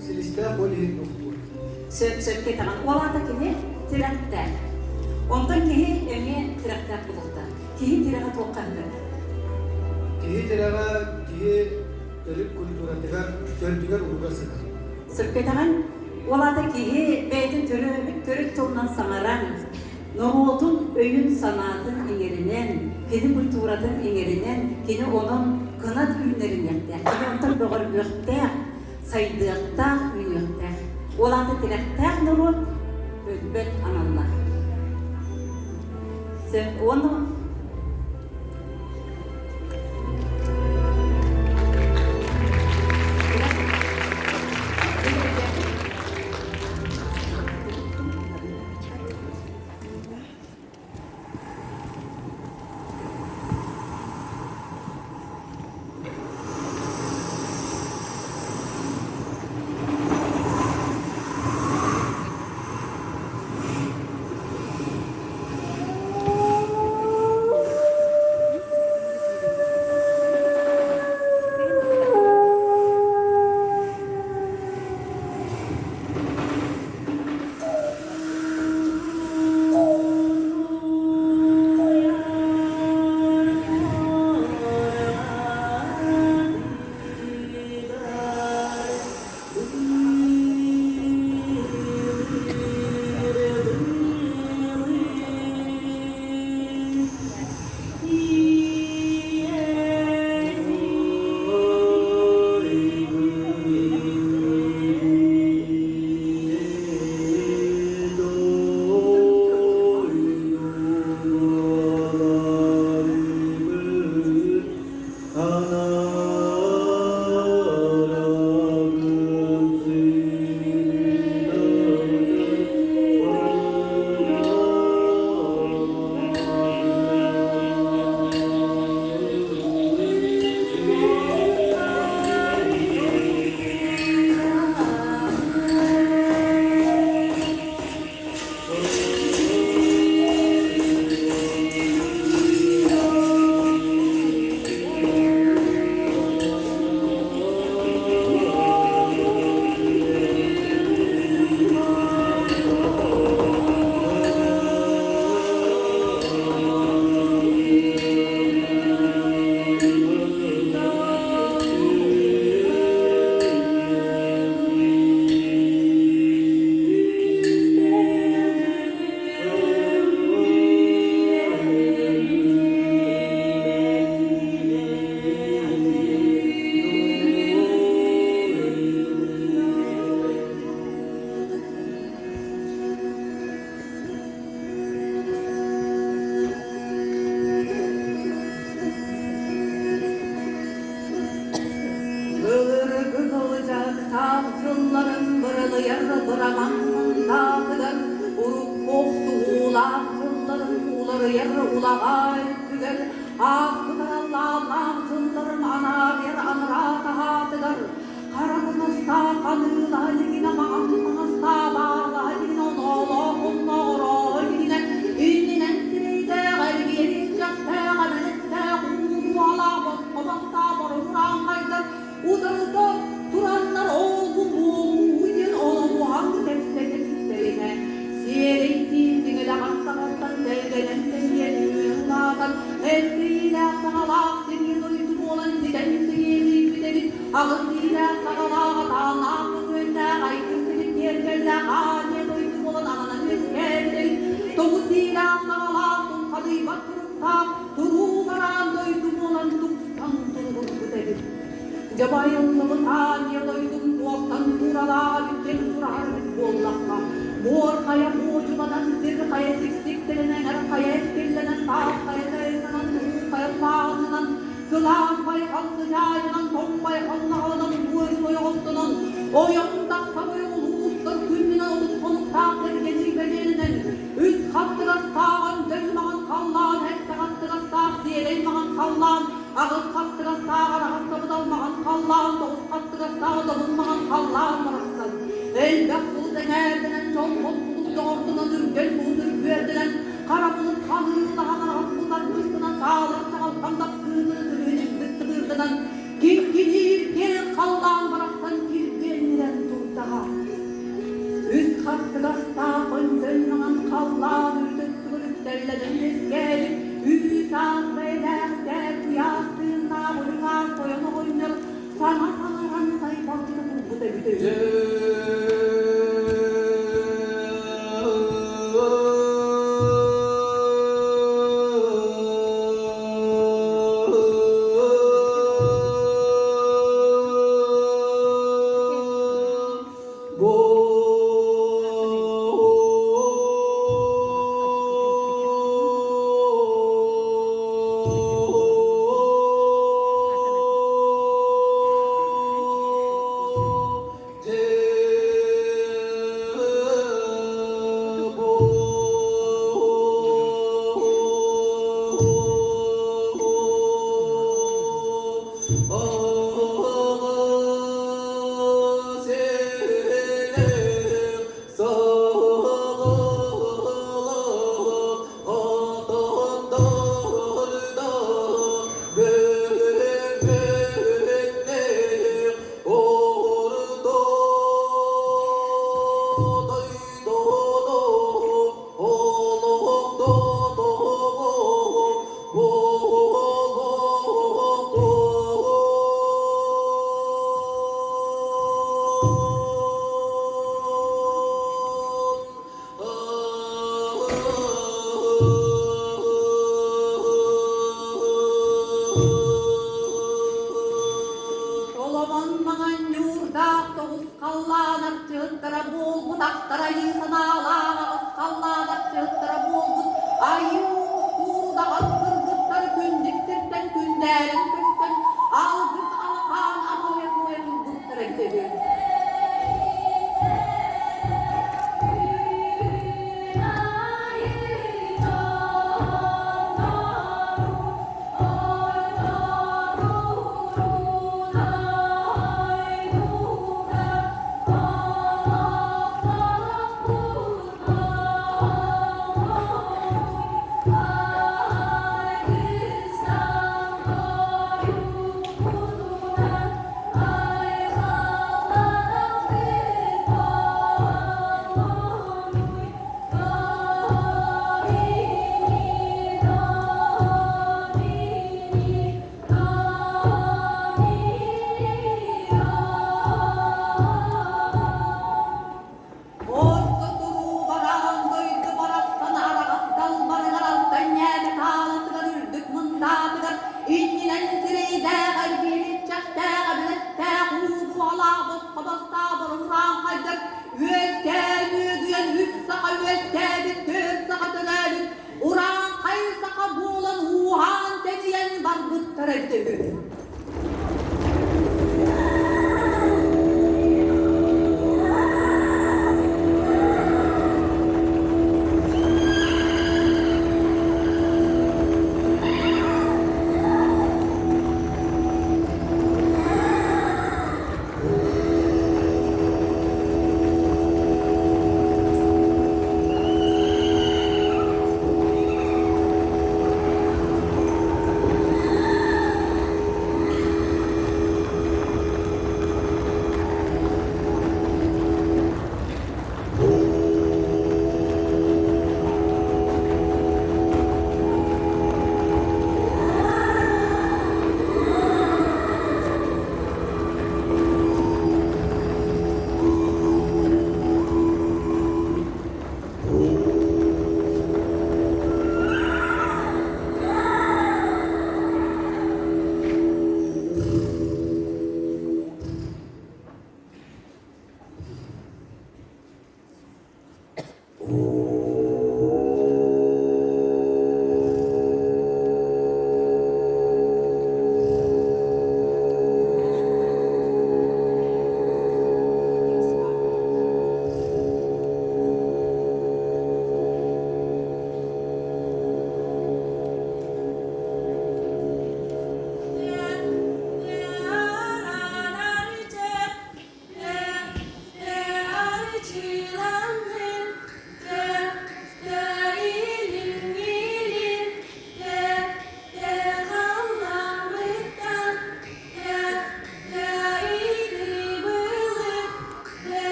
Silistää oli nuhtua. Söpke tagan olata kene tirakta. Ondan kehe eme tirakta bulutta. Kehe tiraga toqqanda. Kehe tiraga kehe Türk kulturandaga törtügar ulugasıdır. Söpke tagan olata kehe beytin törük tolnan samaran. Nohutun öyün sanatın ingerinen, kedi kulturatın ingerinen, kene onun kanat ürünlerin yakta. Kene ondan doğru gökta, saydığıkta ünüyakta. Olata tirakta nuru bölböt anallah. Onu Tavcıların bırılıyor bıramanın dağıdır. Uruk koktu ulağcıların uları yarı ulağay tüger. Ağzıdır Allah'ın cıllarım anar yer anıra tahatıdır. Karanımızda kanıyla yine mağamımızda bağla yine onu oğru yine ininen sireyde galibiyeti catte gamelette kumu alağımız babasta barıran kaydır. Udırdı duranlar oğlum onu hangi tepsilerine siyereytiğin dingile hastalıktan belgelenden yerinden ettiğiyle sağlak seni duydum olan seni bilerin ağzıyla sağlak ağlak önde aykırılık yerlerle hane duydum olan ananın eskerleri doğusuyla sağlak tukalı bakırıkta duru varan duydum olan tuktan durur derim. Cabayınlığı taniye doydum kuaktan kurala bütün surarlık bollakla. Mor kaya borcumadan zirri kaya siksiklerine her kaya etkillenen tağ kaya dayanan tuğ kaya sağlanan sılan kaya kalsıcayınan ton kaya kalnağınan buğur soya olsunun oyundak sabaya uluğuzdur kümmüne olup konuk tağdır geci bedelinen üst kattıras tağın dönmağın kallan hep kattıras tağ siyeleymağın kallan ağız kattıras tağın ağız dalmağın kallan doğuz kattıras tağ davulmağın kallan bıraksın elbek buluda nerdenen çok mutluluk doğrduğuna ürgel budur güverdilen kara bulut kanıyla hanar altından üstüne sağlar çalkandak sığınır sürüyünün dıstırdıdan gilgilir gel kallan bıraksın gilgeliren dur daha üst kattıras tağın dönmağın kallan ürdüttürüp derleden eskelim Hüsam beyler der yastığında uygar koyanı oynar sana sanaran sayfaktı bu da bir de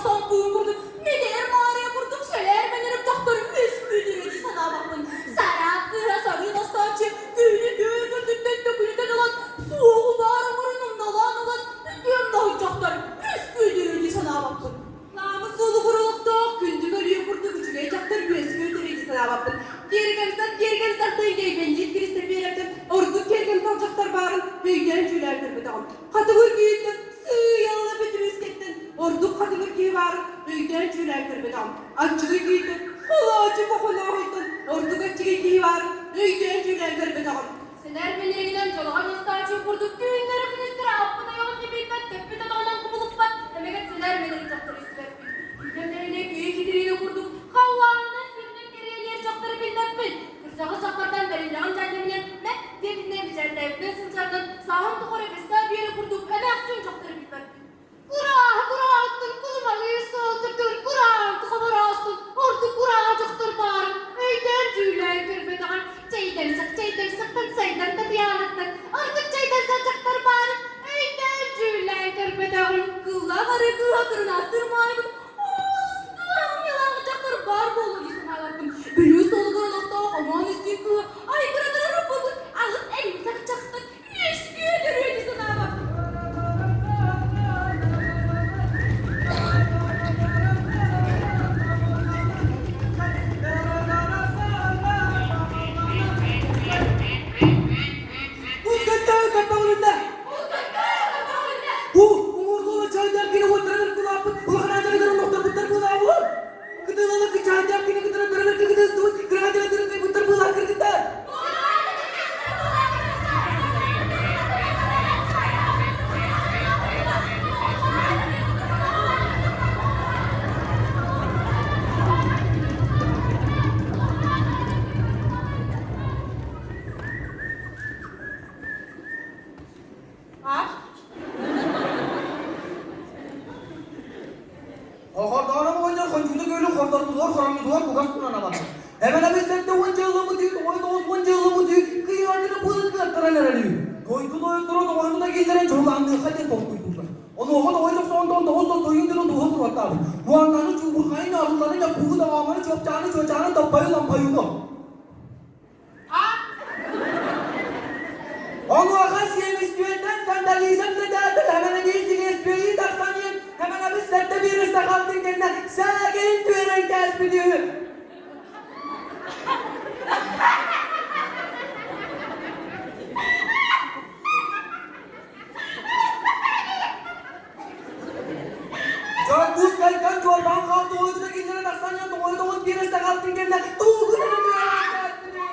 son kuğun kurduk. Ne der mağaraya kurduk söyler benim doktorum üsküdürüydü sana bakın. Sarap kıra sarı nastaçı gülü gördürdükten dökülüden olan soğuğu bağrı burnumda olan bütün da doktorum üsküdürüydü sana bakın. Namı solu kurulukta gündü bölüyor kurduk üçüne doktor üsküdürüydü sana bakın. Geri gelsen döngey belli kristal bir yerden orduk kergen kalacaklar bağırın höyden cülerdir bir dağım. Katıgır giyindim sığyalı bitiririz kettin orduk katıgır giyi bağırın höyden cülerdir bir dağım. Açığı giyindim kulağacı kokuna hoydun orduk açığı giyi bağırın höyden cülerdir bir dağım. Sener belirine giden çolağın istaçı kurduk düğünleri ministri appına yolun gibi hikmet tepkide dağılan kumuluk bat demek sener belirine çoktur istiyor. Gündemlerine büyük idiriyle kurduk Havva'nın sürünün geriye çokları bilmem bil. Kırcağı çaklardan beri yağın cennetine ne dibine biçer devlet sınırlardan sağım tukara besler bir yere kurduk ve aksiyon çokları bilmem bil. Kura attın kuluma uyusu oturtur kura tıkamara astın ordu kura çoktur bağırın öyden cüyler gürbeden çeyden sıktın saydan da diyanıktın artık çeyden saçaklar bağırın öyden cüyler gürbeden kılağarı kıhatırın astırmayın var bolu gitsin halatım. Büyü soluğun nokta aman istiyor ki ay kıradırırım bugün alıp elimize çaktık. Eskiye dürüyor gitsin halatım. Katta önünde. Bu umurduğuna çaydan yine oturanır kulağın. Ulan acarların nokta bıtır kulağın olur. Kıtılalı ki çaydan yine kıtıra dönür ki kıtırsın. Kıracalı dönür ki bıtır kulağın kırgıtlar. Ahardağına boyunca koncuda göyle kordarımız var, karamız var, bu gaz kurana bakın. Hemen abi sen de onca yılı mı diyor, oyda onca yılı mı diyor, kıyardını bulup kıyarttıran arıyor. Doydu doydu oyunu da geliren çorlandığı hadi topluyorlar. Onu oha da oyuncak sondan da olsa soyunduğunu doğu durmakta abi. Bu andanın çubuğu kayın arılarıyla buğu devamını çöpçağını çocuğunu da payılan payını. Onu akan siyem istiyorsan sandalyeysen de değerdir. Hemen değilsin istiyorsun dersen yiyin. Hemen abi sette bir rısta kaldın kendine. Sana gelin tüyeren kes biliyor. Çok buz kalkan çorban kaldı. Oydu da gillere dersen yiyin. Oydu bir rısta kaldın kendine. Tuğukunu tüyeren kes biliyor.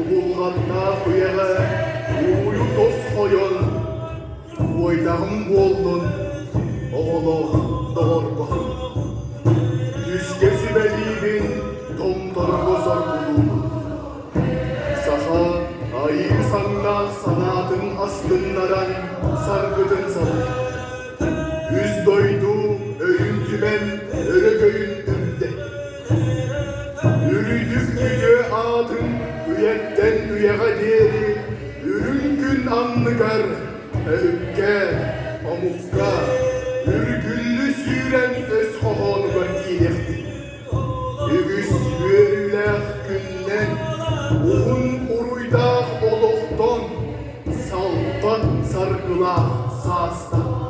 Bulgatta kuyega uyu toz koyon Oydağım bollun oğuluq doğur bakın Düzgesi belibin tomtar bozar bulun Saha ayın sandaq sanatın astınlaran sargıdın salı Üz doydu öyün tümen örögöyün ürdek Ürüdük yüce adın üyetten üyege deri Ürün gün anlıgar öğükke amukka Ürgüllü süren öz hohonuga giyekti Ügüs yürüylek günden Uğun uruydağ oloqton Salpat sargılaq sağıstan